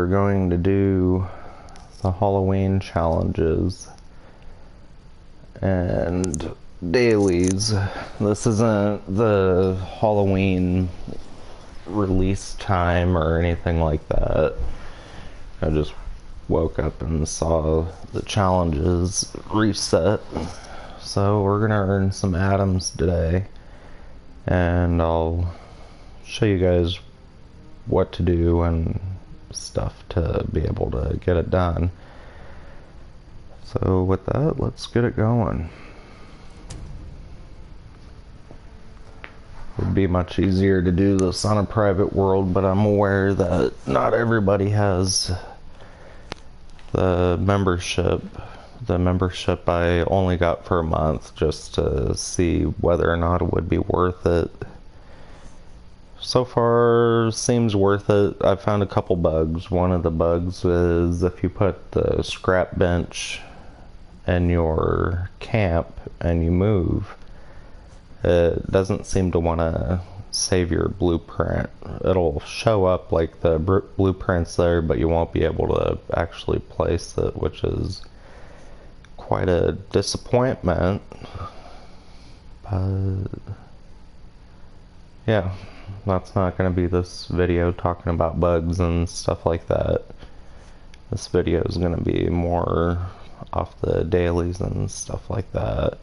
we're going to do the Halloween challenges and dailies. This isn't the Halloween release time or anything like that. I just woke up and saw the challenges reset. So we're gonna earn some atoms today, and I'll show you guys what to do and stuff to be able to get it done. So with that, let's get it going. It would be much easier to do this on a private world, but I'm aware that not everybody has the membership. The membership I only got for a month just to see whether or not it would be worth it. So far, seems worth it. I found a couple bugs. One of the bugs is if you put the scrap bench in your camp and you move, it doesn't seem to want to save your blueprint. It'll show up like the blueprint's there, but you won't be able to actually place it, which is quite a disappointment. But yeah, that's not going to be this video talking about bugs and stuff like that. This video is going to be more off the dailies and stuff like that.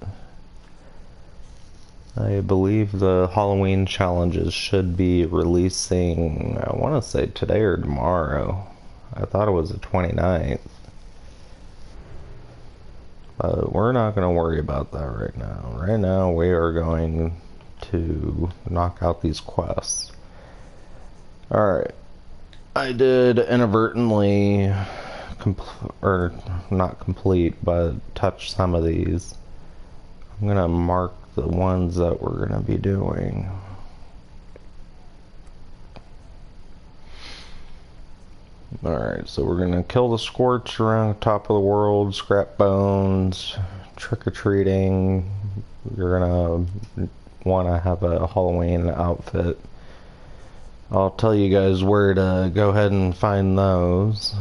I believe the Halloween challenges should be releasing, I want to say today or tomorrow. I thought it was the 29th. But we're not going to worry about that right now. Right now we are going to knock out these quests. Alright. I did inadvertently or not complete, but touch some of these. I'm going to mark the ones that we're going to be doing. Alright, so we're going to kill the squirts around the top of the world, scrap bones, trick-or-treating. You're going to want to have a Halloween outfit. I'll tell you guys where to go ahead and find those.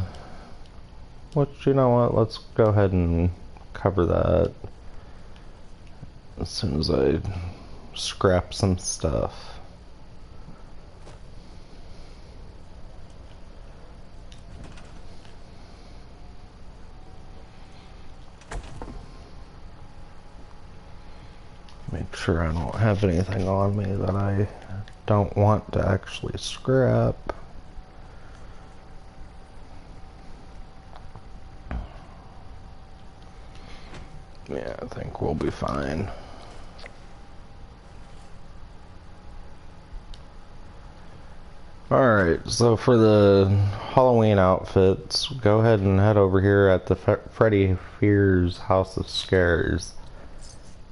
Which, you know what, let's go ahead and cover that as soon as I scrap some stuff. Make sure I don't have anything on me that I don't want to actually scrap. Yeah, I think we'll be fine. Alright, so for the Halloween outfits, go ahead and head over here at the Freddy Fear's House of Scares.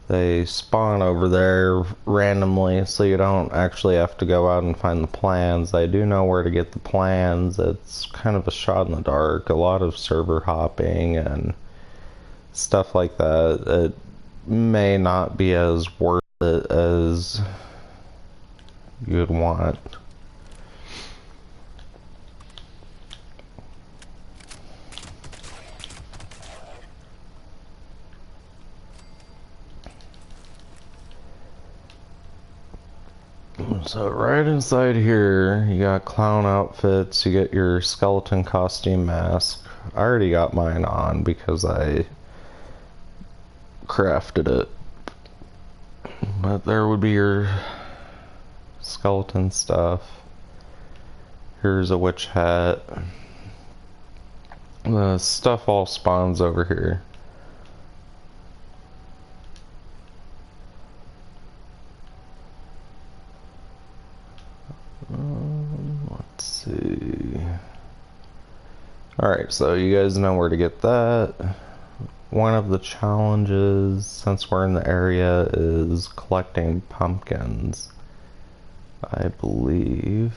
They spawn over there randomly, so you don't actually have to go out and find the plans. I do know where to get the plans. It's kind of a shot in the dark, a lot of server hopping and stuff like that. It may not be as worth it as you'd want. So right inside here, you got clown outfits, you get your skeleton costume mask. I already got mine on because I crafted it. But there would be your skeleton stuff. Here's a witch hat. The stuff all spawns over here. Let's see. Alright, so you guys know where to get that. One of the challenges, since we're in the area, is collecting pumpkins, I believe.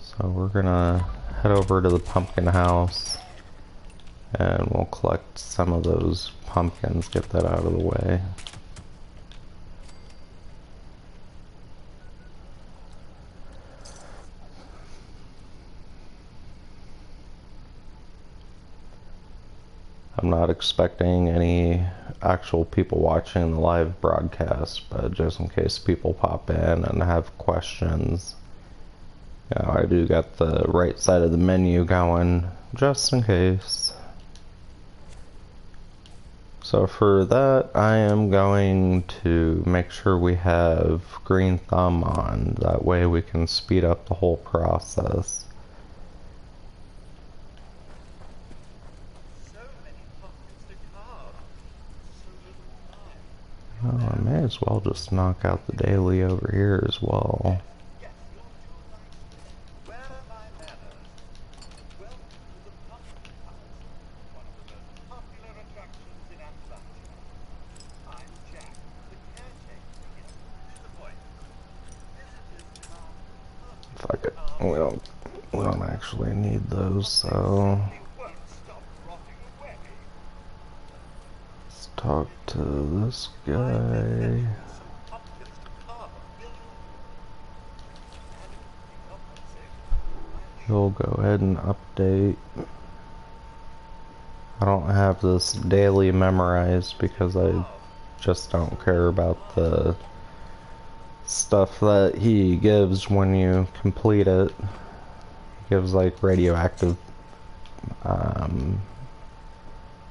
So we're gonna head over to the pumpkin house and we'll collect some of those pumpkins, get that out of the way. I'm not expecting any actual people watching the live broadcast, but just in case people pop in and have questions, you know, I do got the right side of the menu going, just in case. So for that, I am going to make sure we have green thumb on. That way we can speed up the whole process. Oh, I may as well just knock out the daily over here as well. Fuck it. We don't actually need those, so let's talk to this guy. He'll go ahead and update. I don't have this daily memorized because I just don't care about the stuff that he gives when you complete it. He gives like radioactive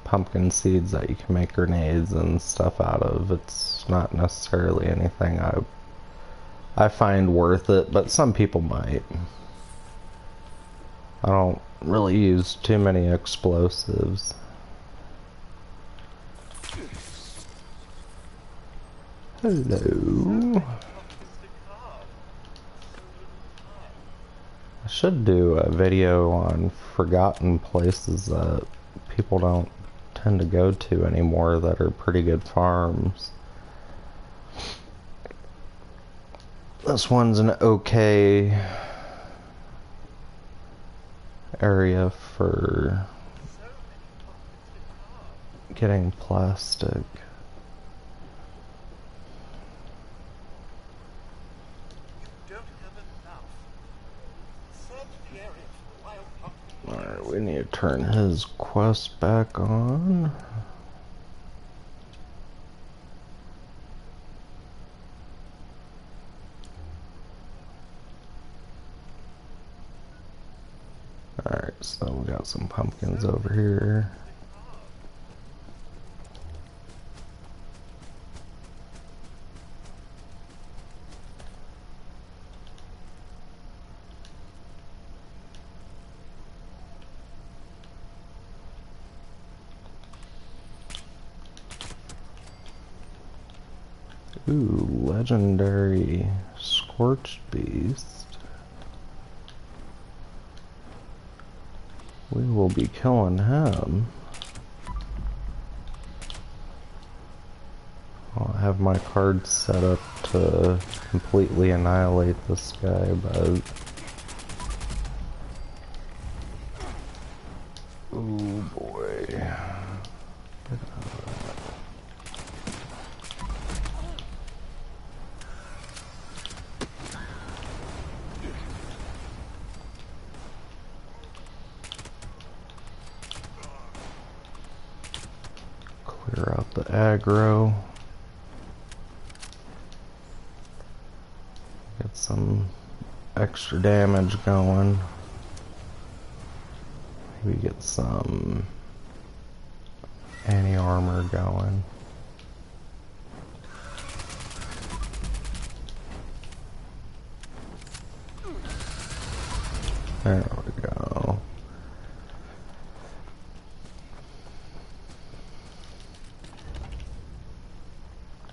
pumpkin seeds that you can make grenades and stuff out of. It's not necessarily anything I find worth it, but some people might. I don't really use too many explosives. Hello. I should do a video on forgotten places that people don't tend to go to anymore that are pretty good farms. This one's an okay area for getting plastic. Alright, we need to turn his quest back on. Alright, so we got some pumpkins over here. Ooh, legendary scorched beast. We will be killing him. I'll have my cards set up to completely annihilate this guy, but oh boy. Clear out the aggro. Get some extra damage going. Maybe get some anti-armor going. There we go.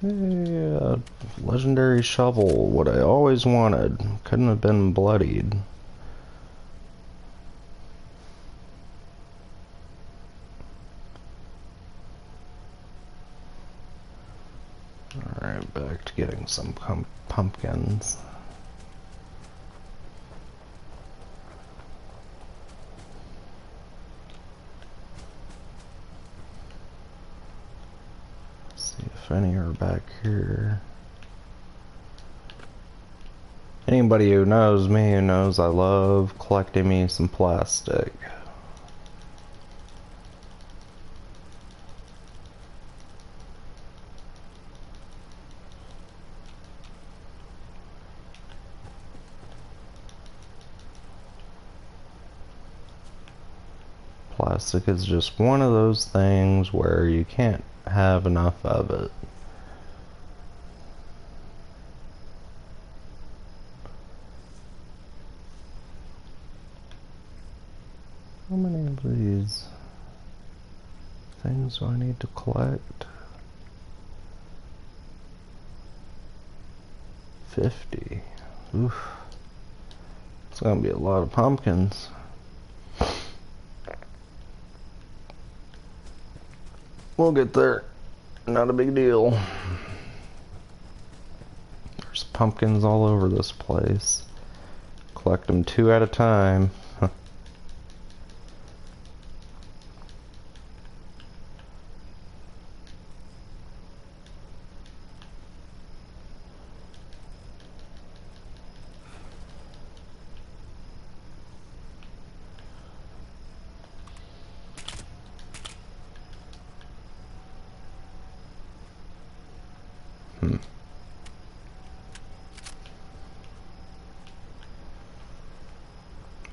Yeah, legendary shovel, what I always wanted. Couldn't have been bloodied. Alright, back to getting some pumpkins. See if any are back here. Anybody who knows me who knows I love collecting me some plastic. plastic is just one of those things where you can't have enough of it. How many of these things do I need to collect? 50. Oof. It's gonna be a lot of pumpkins. We'll get there. Not a big deal. There's pumpkins all over this place. Collect them 2 at a time.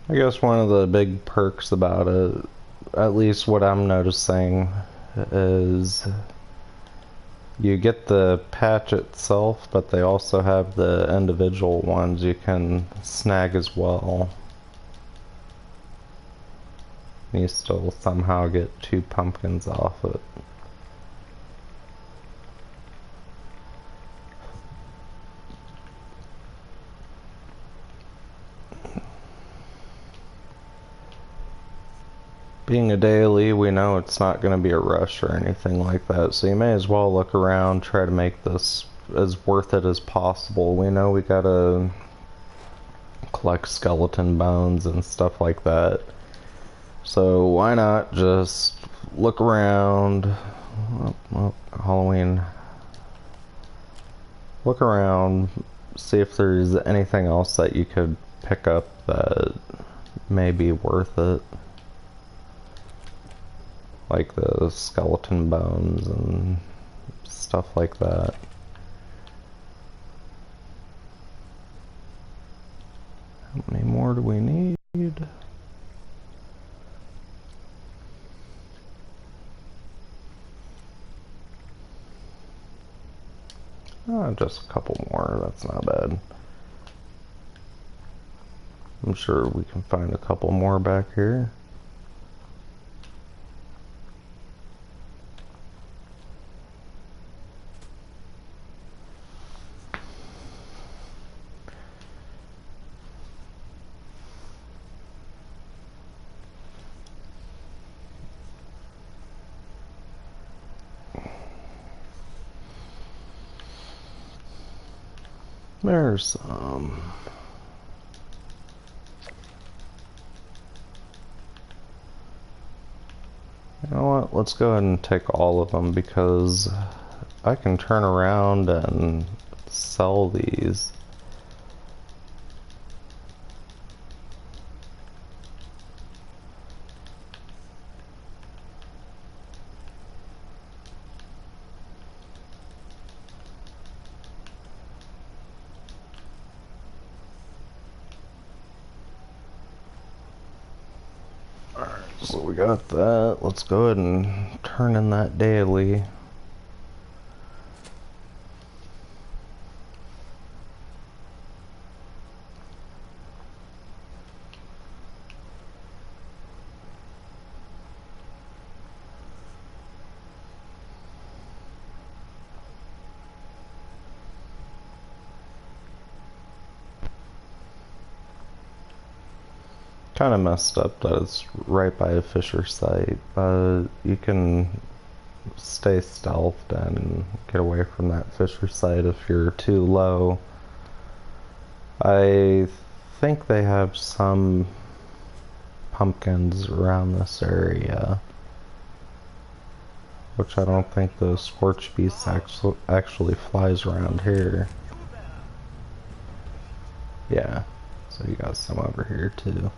I guess one of the big perks about it, at least what I'm noticing, is you get the patch itself, but they also have the individual ones you can snag as well. You still somehow get 2 pumpkins off it. Being a daily, we know it's not going to be a rush or anything like that, so you may as well look around, try to make this as worth it as possible. We know we gotta collect skeleton bones and stuff like that, so why not just look around. Well, Halloween. Look around, see if there's anything else that you could pick up that may be worth it. Like the skeleton bones and stuff like that. How many more do we need? Oh, just a couple more, that's not bad. I'm sure we can find a couple more back here. There's some. You know what? Let's go ahead and take all of them because I can turn around and sell these. So we got that. Let's go ahead and turn in that daily. Kind of messed up that it's right by a fisher site, but you can stay stealthed and get away from that fisher site if you're too low. I think they have some pumpkins around this area, which I don't think the scorch beast actually flies around here. Yeah, so you got some over here too.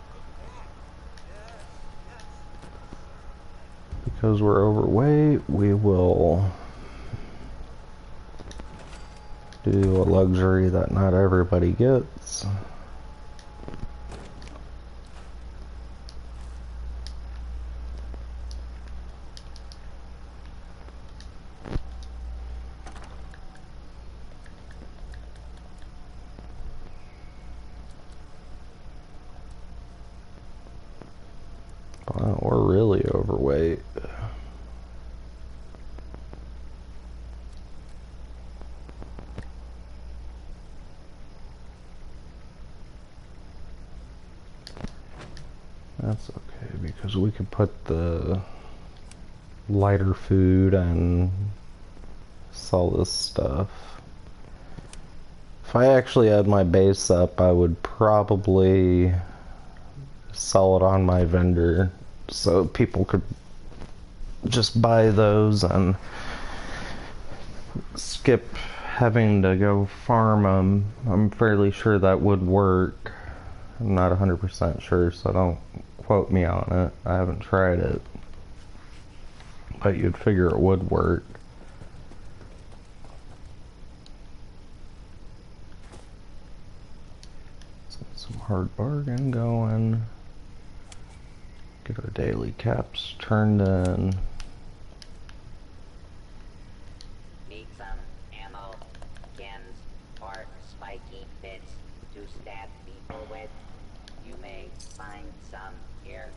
Because we're overweight, we will do a luxury that not everybody gets. That's okay, because we could put the lighter food and sell this stuff. If I actually had my base up, I would probably sell it on my vendor so people could just buy those and skip having to go farm them. I'm fairly sure that would work. I'm not 100% sure, so don't quote me on it. I haven't tried it. But you'd figure it would work. Let's get some hard bargain going. Get our daily caps turned in. Need some ammo, gens, or spiky bits to stab people with? You may find some here.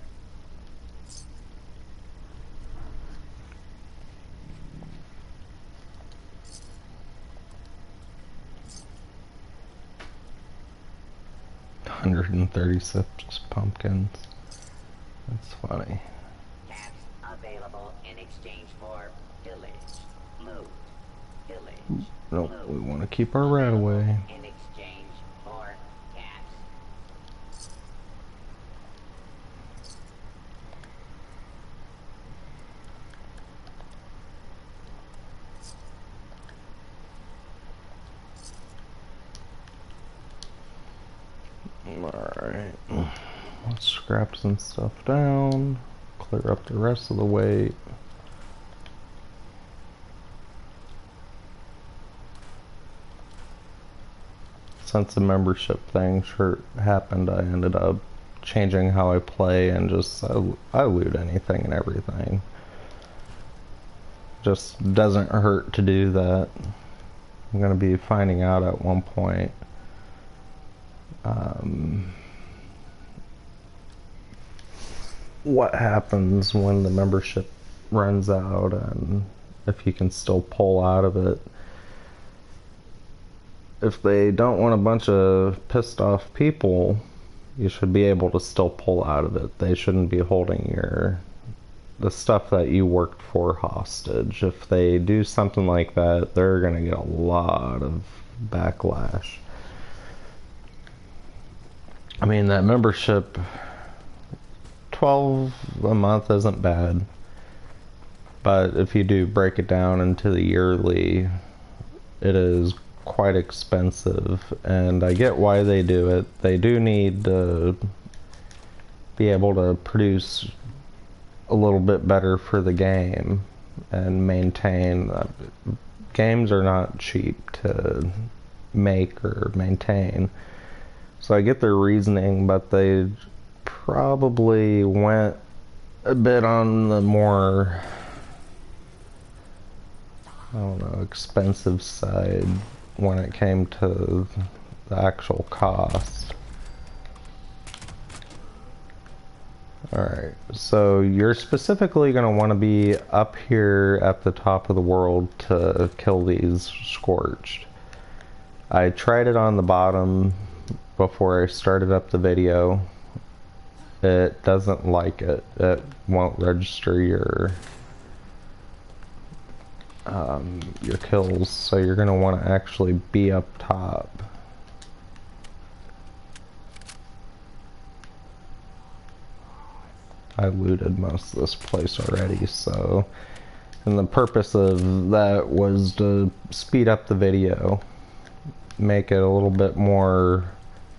$136 pumpkins. That's funny. Caps available in exchange for pillage, loot, pillage. Nope, loot. we want to keep our rat away. In exchange for caps. Alright. Let's scrap some stuff down. Clear up the rest of the weight. Since the membership thing happened, I ended up changing how I play and just I loot anything and everything. Just doesn't hurt to do that. I'm gonna be finding out at one point what happens when the membership runs out and if you can still pull out of it. If they don't want a bunch of pissed off people, you should be able to still pull out of it. They shouldn't be holding the stuff that you worked for hostage. If they do something like that, they're gonna get a lot of backlash. I mean, that membership, 12 a month isn't bad, but if you do break it down into the yearly, it is quite expensive, and I get why they do it. They do need to be able to produce a little bit better for the game and maintain. Games are not cheap to make or maintain, so I get their reasoning, but they probably went a bit on the more, I don't know, expensive side when it came to the actual cost. Alright, so you're specifically going to want to be up here at the top of the world to kill these scorched. I tried it on the bottom before I started up the video. It doesn't like it. It won't register your kills, so you're going to want to actually be up top. I looted most of this place already, so, and the purpose of that was to speed up the video, make it a little bit more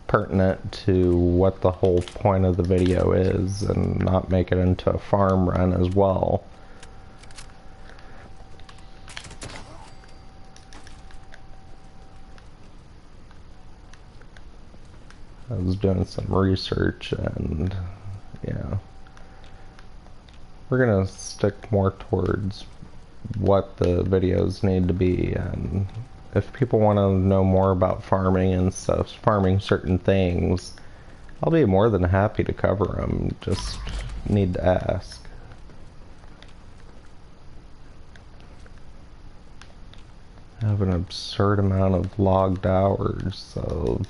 pertinent to what the whole point of the video is, and not make it into a farm run as well. I was doing some research, and yeah, we're gonna stick more towards what the videos need to be, and if people want to know more about farming and stuff, farming certain things, I'll be more than happy to cover them. Just need to ask. I have an absurd amount of logged hours, so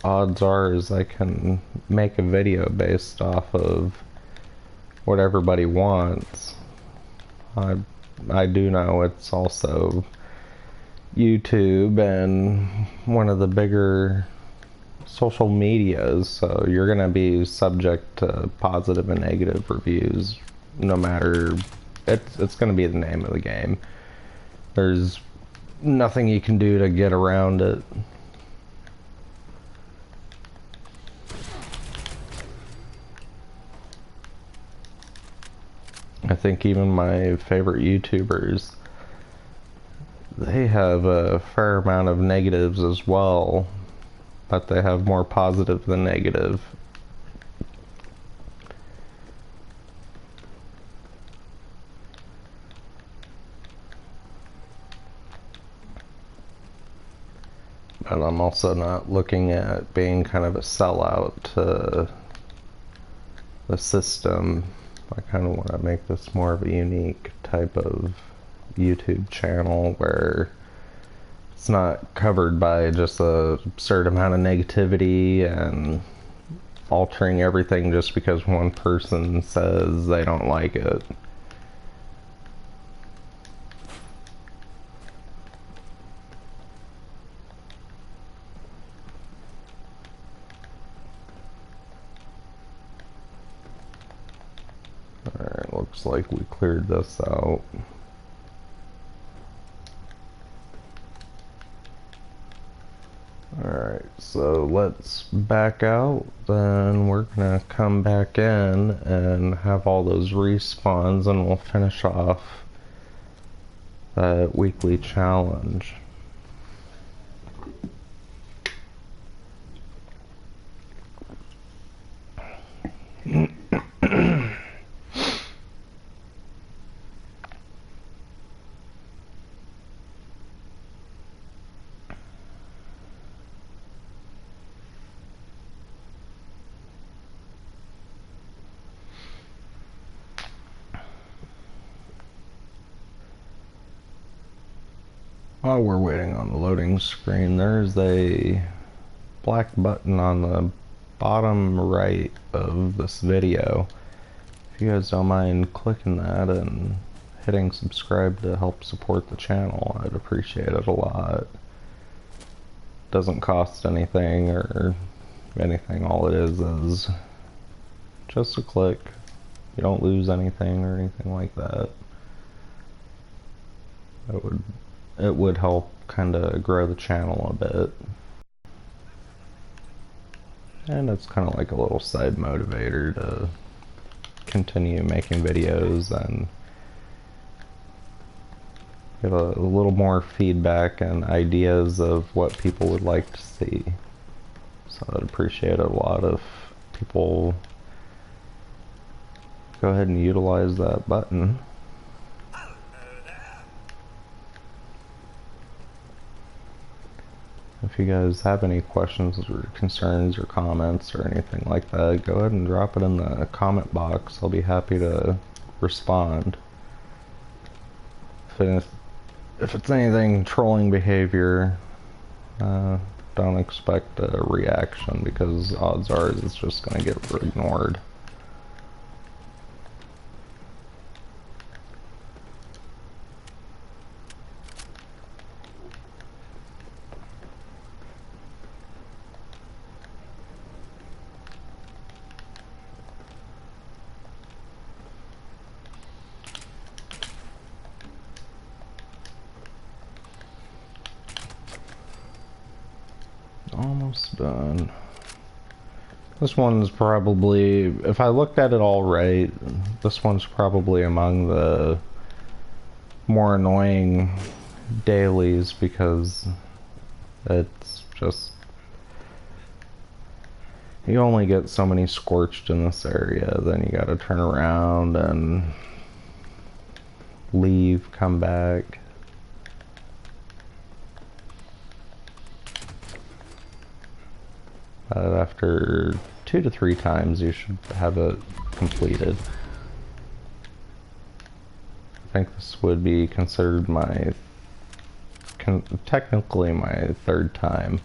odds are is I can make a video based off of what everybody wants. I I do know it's also YouTube and one of the bigger social medias, so you're gonna be subject to positive and negative reviews no matter. It's gonna be the name of the game. There's nothing you can do to get around it. I think even my favorite YouTubers, they have a fair amount of negatives as well, but they have more positive than negative. But I'm also not looking at being kind of a sellout to the system. I kind of want to make this more of a unique type of YouTube channel where it's not covered by just a absurd amount of negativity and altering everything just because one person says they don't like it. Alright, looks like we cleared this out. Alright, so let's back out, then we're gonna come back in and have all those respawns and we'll finish off that weekly challenge. While we're waiting on the loading screen, there's a black button on the bottom right of this video. If you guys don't mind clicking that and hitting subscribe to help support the channel, I'd appreciate it a lot. Doesn't cost anything or anything. All it is just a click. You don't lose anything or anything like that. It would help kind of grow the channel a bit. And it's kind of like a little side motivator to continue making videos and get a little more feedback and ideas of what people would like to see. So I'd appreciate it a lot if people go ahead and utilize that button. If you guys have any questions or concerns or comments or anything like that, go ahead and drop it in the comment box. I'll be happy to respond. If it's anything trolling behavior, don't expect a reaction because odds are it's just going to get ignored. Almost done. This one's probably, if I looked at it all right, this one's probably among the more annoying dailies because it's just, you only get so many scorched in this area, then you gotta turn around and leave, come back. After 2 to 3 times you should have it completed. I think this would be considered technically my 3rd time.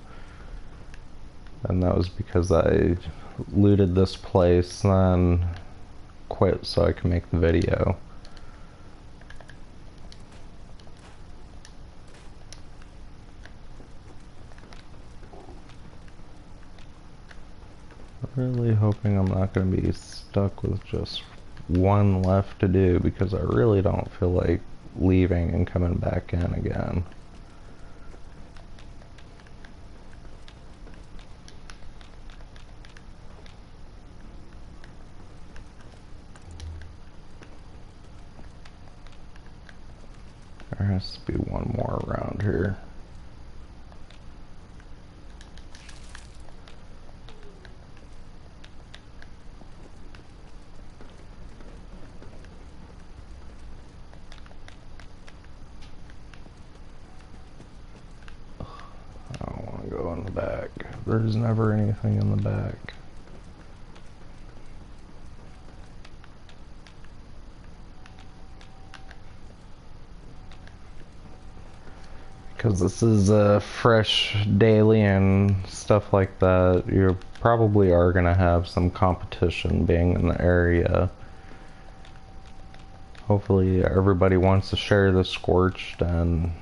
And that was because I looted this place, then quit so I can make the video. Really hoping I'm not going to be stuck with just one left to do, because I really don't feel like leaving and coming back in again. There has to be one more around here. I don't want to go in the back. There's never anything in the back. Because this is fresh daily and stuff like that, you probably are going to have some competition being in the area. Hopefully everybody wants to share the Scorched and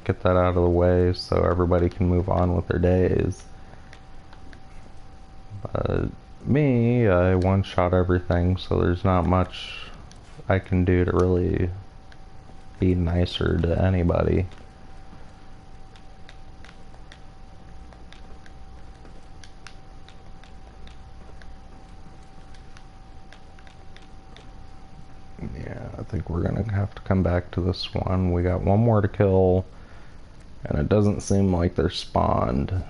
get that out of the way so everybody can move on with their days. But me, I one-shot everything, so there's not much I can do to really be nicer to anybody. Yeah, I think we're gonna have to come back to this one. We got one more to kill, and it doesn't seem like they're spawned.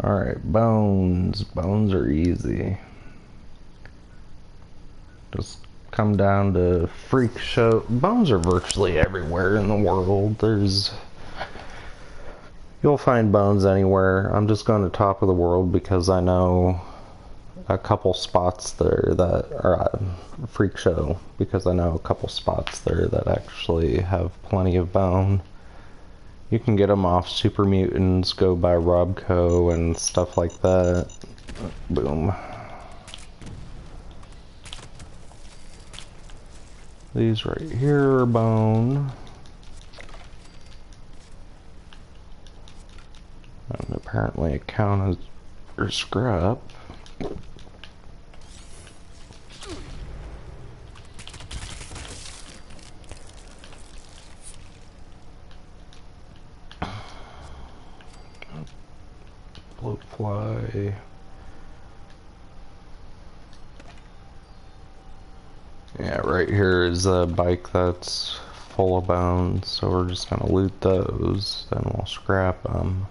Alright, bones. Bones are easy. Just come down to freak show. Bones are virtually everywhere in the world. You'll find bones anywhere. I'm just going to top of the world because I know a couple spots there that are freak show, because I know a couple spots there that actually have plenty of bone. You can get them off Super Mutants, go by Robco and stuff like that. Boom. These right here are bone. And apparently it counts as scrap. Bloatfly. Yeah, right here is a bike that's full of bones, so we're just gonna loot those, then we'll scrap them.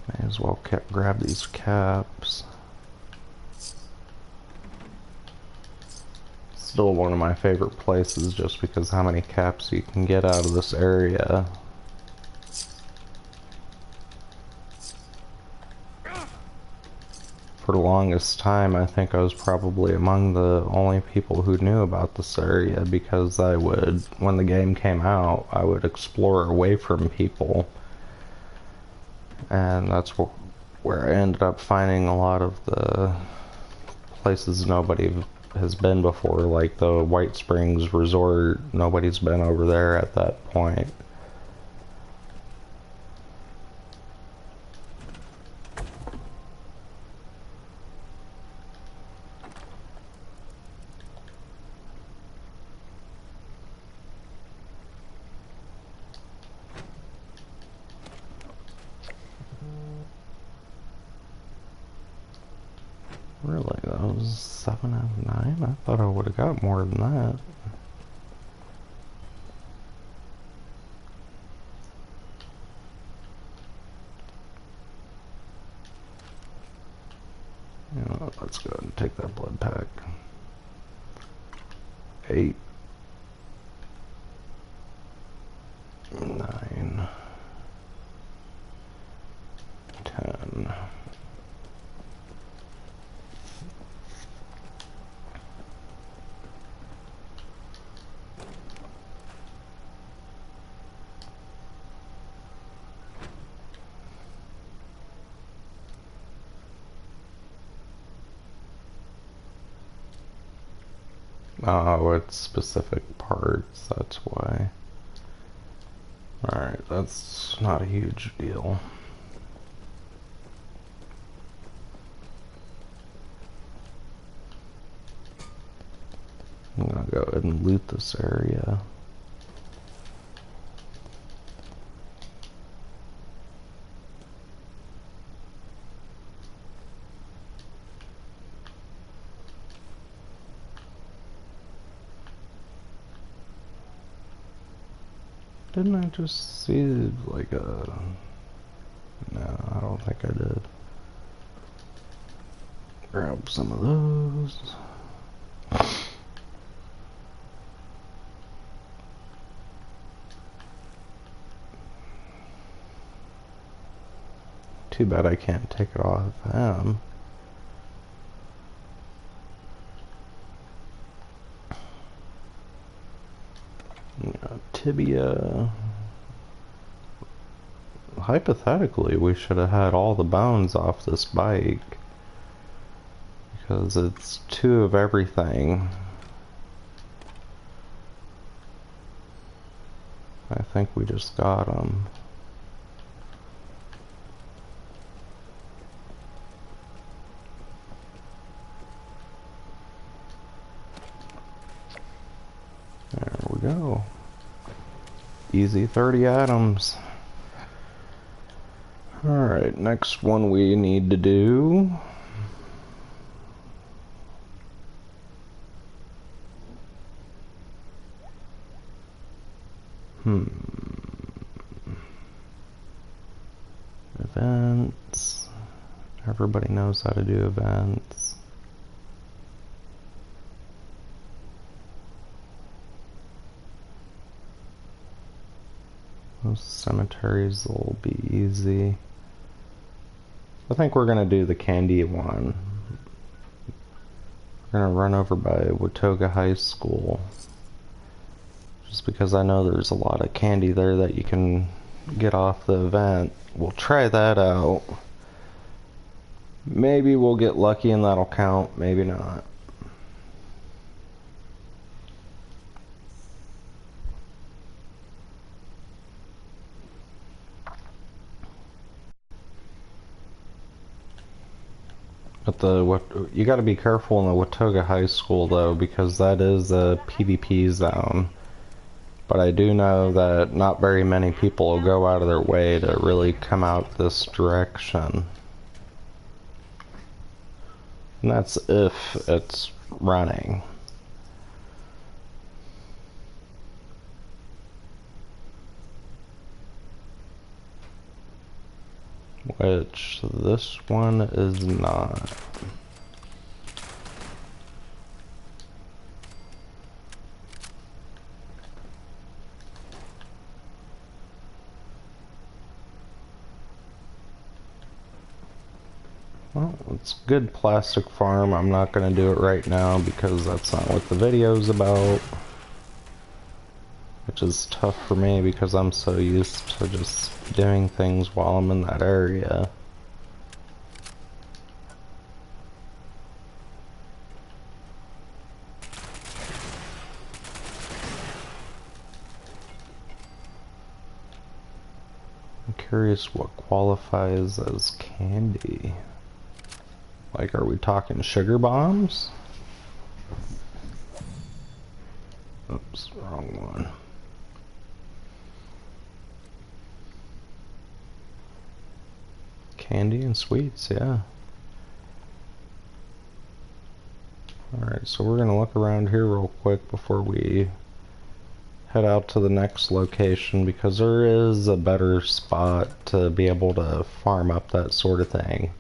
May as well grab these caps. Still one of my favorite places just because how many caps you can get out of this area. For the longest time, I think I was probably among the only people who knew about this area, because I would, when the game came out, I would explore away from people. And that's where I ended up finding a lot of the places nobody has been before, like the White Springs Resort. Nobody's been over there at that point. Really, that was 7 out of 9? I thought I would have got more than that. You know, let's go ahead and take that blood pack. 8. 9. 10. Oh, it's specific parts, that's why. Alright, that's not a huge deal. I'm gonna go ahead and loot this area. Didn't I just see like a... No, I don't think I did. Grab some of those. Too bad I can't take it off them. Tibia. Hypothetically, we should have had all the bones off this bike. Because it's 2 of everything. I think we just got them. There we go. Easy 30 items. Alright, next one we need to do. Events. Everybody knows how to do events. Those cemeteries will be easy. I think we're gonna do the candy one. We're gonna run over by Watauga High School. Just because I know there's a lot of candy there that you can get off the event. We'll try that out. Maybe we'll get lucky and that'll count, maybe not. But you got to be careful in the Watauga High School though, because that is a PvP zone. But I do know that not very many people will go out of their way to really come out this direction. And that's if it's running. Which this one is not. Well, it's good plastic farm. I'm not going to do it right now because that's not what the video's about. Which is tough for me because I'm so used to just doing things while I'm in that area. I'm curious what qualifies as candy. Like, are we talking sugar bombs? Oops, wrong one. Candy and sweets, yeah. Alright, so we're gonna look around here real quick before we head out to the next location, because there is a better spot to be able to farm up that sort of thing.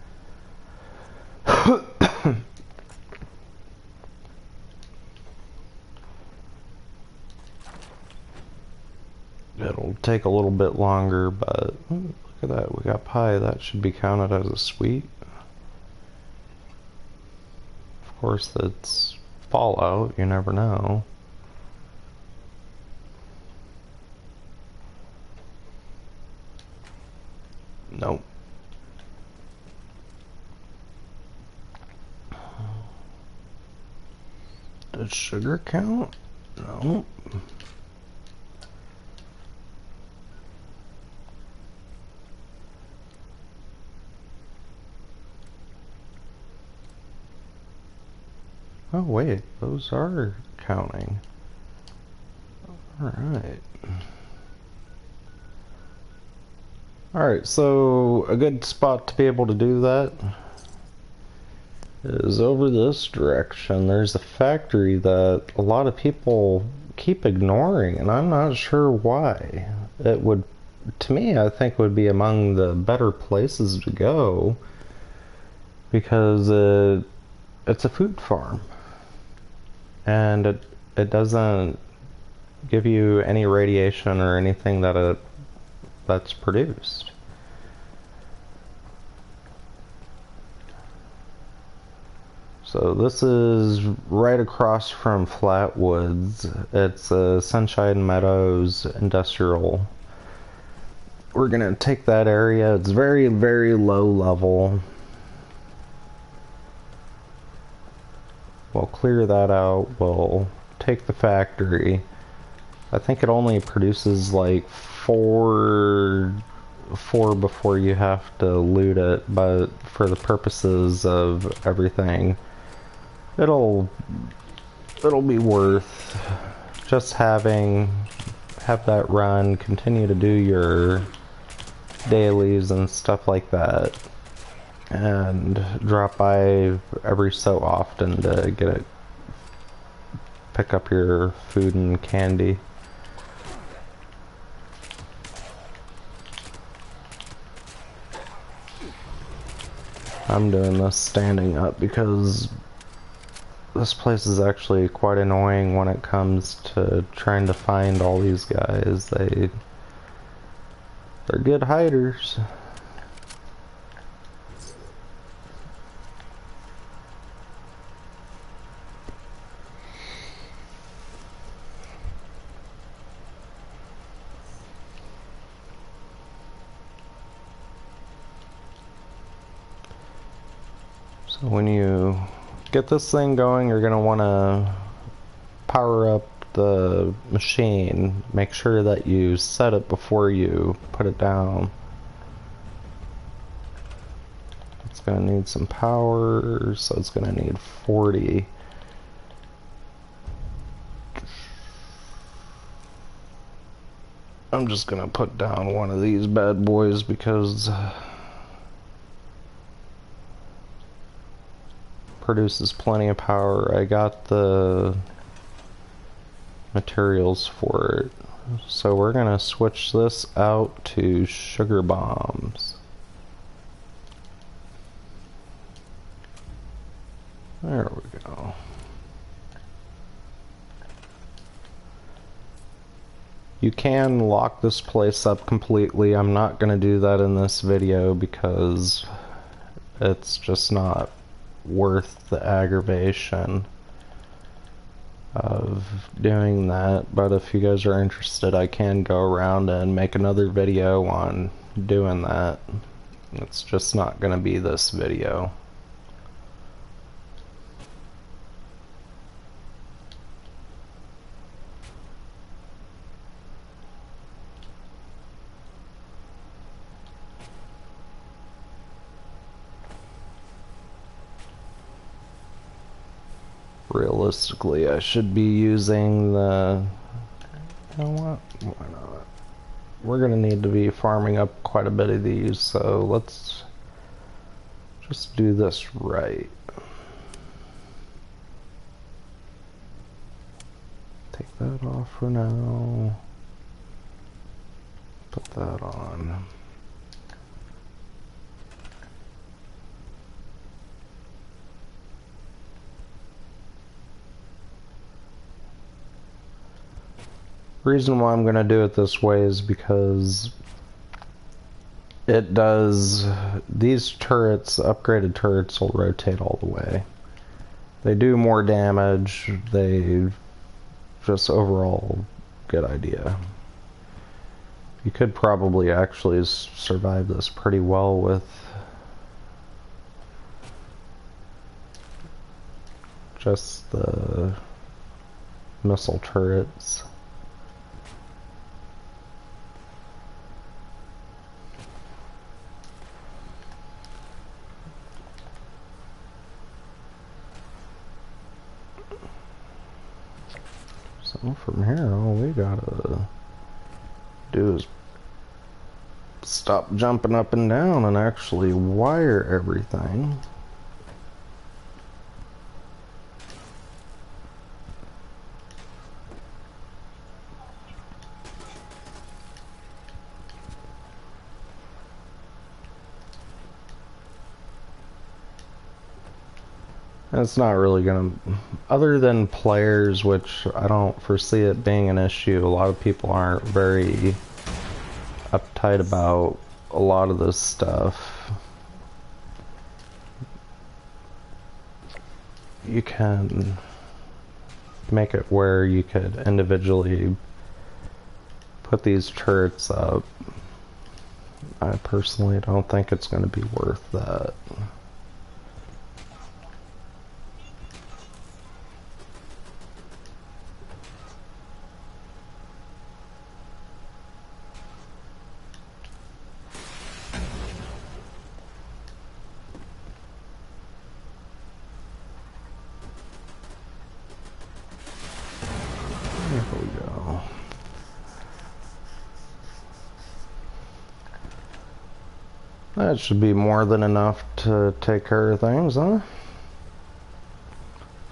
It'll take a little bit longer, but look at that, we got pie. That should be counted as a sweet. Of course, that's Fallout, you never know. Nope. Sugar count? No. Oh wait, those are counting. Alright. Alright, so a good spot to be able to do that is over this direction. There's a factory that a lot of people keep ignoring, and I'm not sure why. It would, to me, I think would be among the better places to go because it's a food farm, and it doesn't give you any radiation or anything that's produced. So this is right across from Flatwoods. It's Sunshine Meadows Industrial. We're gonna take that area. It's very, very low level. We'll clear that out. We'll take the factory. I think it only produces like four before you have to loot it, but for the purposes of everything, it'll be worth just have that run, continue to do your dailies and stuff like that, and drop by every so often to pick up your food and candy. I'm doing this standing up because this place is actually quite annoying when it comes to trying to find all these guys. They're good hiders. So when you get this thing going, you're going to want to power up the machine. Make sure that you set it before you put it down. It's going to need some power, so it's going to need 40. I'm just going to put down one of these bad boys because produces plenty of power. I got the materials for it. So we're gonna switch this out to sugar bombs. There we go. You can lock this place up completely. I'm not gonna do that in this video because it's just not worth the aggravation of doing that. But if you guys are interested, I can go around and make another video on doing that. It's just not going to be this video. Realistically, I should be using the... You know what? Why not? We're gonna need to be farming up quite a bit of these, so let's just do this right. Take that off for now. Put that on. Reason why I'm going to do it this way is because it does, these turrets, upgraded turrets, will rotate all the way. They do more damage, they just overall good idea. You could probably actually survive this pretty well with just the missile turrets. So from here, all we gotta do is stop jumping up and down and actually wire everything. It's not really gonna, other than players, which I don't foresee it being an issue. A lot of people aren't very uptight about a lot of this stuff. You can make it where you could individually put these turrets up. I personally don't think it's going to be worth that. There we go. That should be more than enough to take care of things, huh?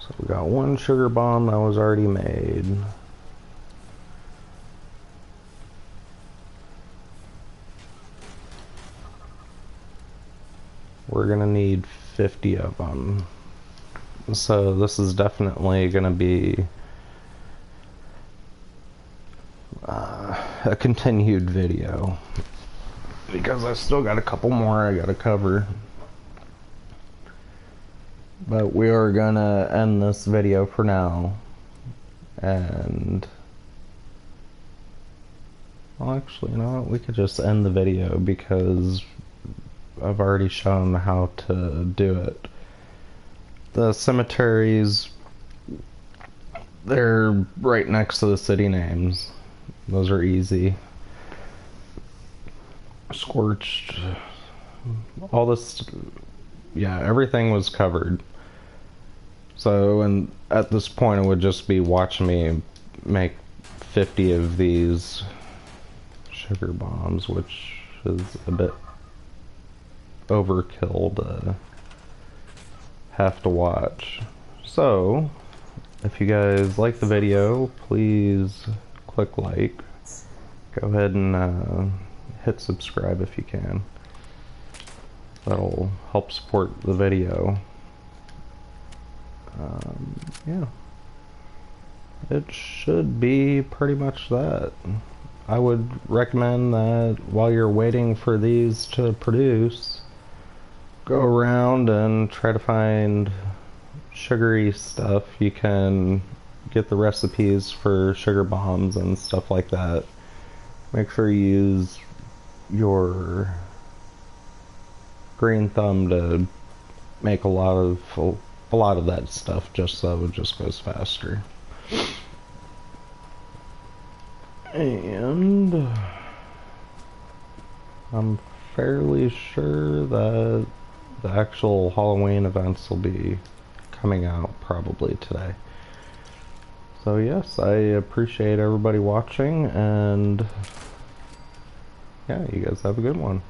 So we got one sugar bomb that was already made. We're gonna need 50 of them. So this is definitely gonna be a continued video, because I still got a couple more I gotta cover. But we are gonna end this video for now. And well, actually, you know what? We could just end the video because I've already shown how to do it. The cemeteries, they're right next to the city names. Those are easy. Scorched, all this, yeah, everything was covered. So, and at this point it would just be watching me make 50 of these sugar bombs, which is a bit overkill to have to watch. So, if you guys like the video, please click like. Go ahead and hit subscribe if you can. That'll help support the video. Yeah. It should be pretty much that. I would recommend that while you're waiting for these to produce, go around and try to find sugary stuff. You can get the recipes for sugar bombs and stuff like that. Make sure you use your green thumb to make a lot of that stuff, just so it just goes faster. And I'm fairly sure that the actual Halloween events will be coming out probably today. So yes, I appreciate everybody watching, and yeah, you guys have a good one.